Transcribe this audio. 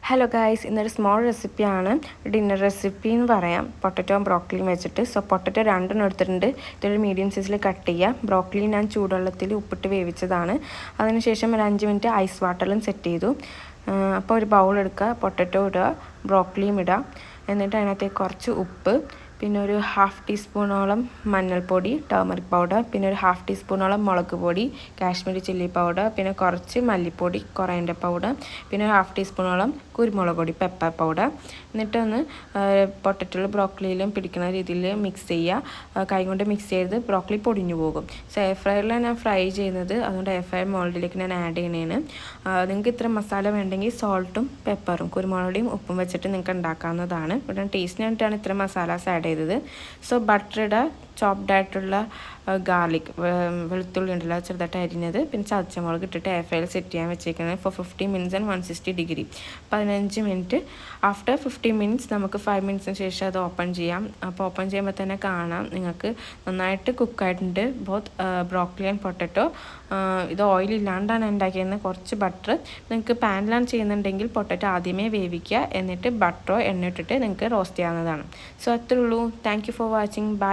Hello guys, ഇന്നൊരു small റെസിപ്പിയാണ്. Dinner recipe എന്ന് പറയാം. പൊട്ടറ്റോ ബ്രോക്കലിയും വെച്ചിട്ട്. സോ പൊട്ടറ്റോ രണ്ടെണ്ണം എടുത്തിട്ടുണ്ട്. ഇതൊരു മീഡിയം സൈസിൽ കട്ട് ചെയ്യുക. ബ്രോക്കലി ഞാൻ ചൂടുവെള്ളത്തിൽ ഉപ്പിട്ട് വേവിച്ചതാണ്. അതിനുശേഷം ഒരു 5 മിനിറ്റ് ഐസ് വാട്ടറിലും സെറ്റ് ചെയ്തു. അപ്പോൾ ഒരു ബൗൾ എടുക്കുക, പൊട്ടറ്റോ ഇടുക, ബ്രോക്കലിയും ഇടുക. എന്നിട്ട് അതിനകത്തേക്ക് കുറച്ച് ഉപ്പ്, പിന്നെ ഒരു 1/2 ടീസ്പൂണോളം മഞ്ഞൾപ്പൊടി, ടർമറിക് പൗഡർ, പിന്നെ ഒരു 1/2 ടീസ്പൂണോളം മുളക് പൊടി, കാശ്മീരി ചില്ലി പൗഡർ, പിന്നെ കുറച്ച് മല്ലിപ്പൊടി, കൊറിയാൻഡർ പൗഡർ, പിന്നെ ഒരു 1/2 ടീസ്പൂണോളം കുരുമുളക് പൊടി, പെപ്പർ പൗഡർ. എന്നിട്ടൊന്ന് പൊട്ടറ്റോയിലും ബ്രോക്കലിയിലും പിടിക്കുന്ന രീതിയിൽ മിക്സ് ചെയ്യുക. കൈ കൊണ്ട് മിക്സ് ചെയ്ത് ബ്രോക്കലി പൊടിഞ്ഞു പോകും. സോ എയർ ഫ്രയറിലാണ് ഞാൻ ഫ്രൈ ചെയ്യുന്നത്. അതുകൊണ്ട് എയർ ഫ്രയർ മോൾഡിലേക്ക് ഞാൻ ആഡ് ചെയ്യണേന്. നിങ്ങൾക്ക് ഇത്ര മസാല വേണ്ടെങ്കിൽ സോൾട്ടും പെപ്പറും കുരുമുളകും ഉപ്പും വെച്ചിട്ട് നിങ്ങൾക്ക് ഉണ്ടാക്കാവുന്നതാണ്. ഇവിടെ ടേസ്റ്റിന് വേണ്ടിയിട്ടാണ് ഇത്ര മസാലാസ് ആഡ് ചെയ്തത്. സോ ബട്ടർ ഇടുക, ചോപ്ഡ് ആയിട്ടുള്ള ഗാർലിക്, വെളുത്തുള്ളി ഉണ്ടല്ലോ ചെറുതായിട്ട് അരിഞ്ഞത്, പിന്നെ ചതച്ചമുളക് ഇട്ടിട്ട് എയർ ഫ്രയറിൽ സെറ്റ് ചെയ്യാൻ വെച്ചേക്കുന്നത് for 50 minutes and 160 degree 15 minute. After 50 minutes നമുക്ക് 5 മിനിറ്റ്സിന് ശേഷം അത് ഓപ്പൺ ചെയ്യാം. അപ്പോൾ ഓപ്പൺ ചെയ്യുമ്പോൾ തന്നെ കാണാം നിങ്ങൾക്ക് നന്നായിട്ട് കുക്കായിട്ടുണ്ട് ബോത്ത് ബ്രോക്കലി ആൻഡ് പൊട്ടറ്റോ. ഇത് ഓയിൽ ഇല്ലാണ്ടാണ് ഉണ്ടാക്കിയത്. കുറച്ച് ബട്ടർ, നിങ്ങൾക്ക് പാനിലാണ് ചെയ്യുന്നുണ്ടെങ്കിൽ പൊട്ടറ്റോ ആദ്യമേ വേവിക്കുക, എന്നിട്ട് ബട്ടറോ എണ്ണ ഇട്ടിട്ട് നിങ്ങൾക്ക് റോസ്റ്റ് ചെയ്യാവുന്നതാണ്. സോ അത്രേ ഉള്ളൂ. Thank you for watching. By.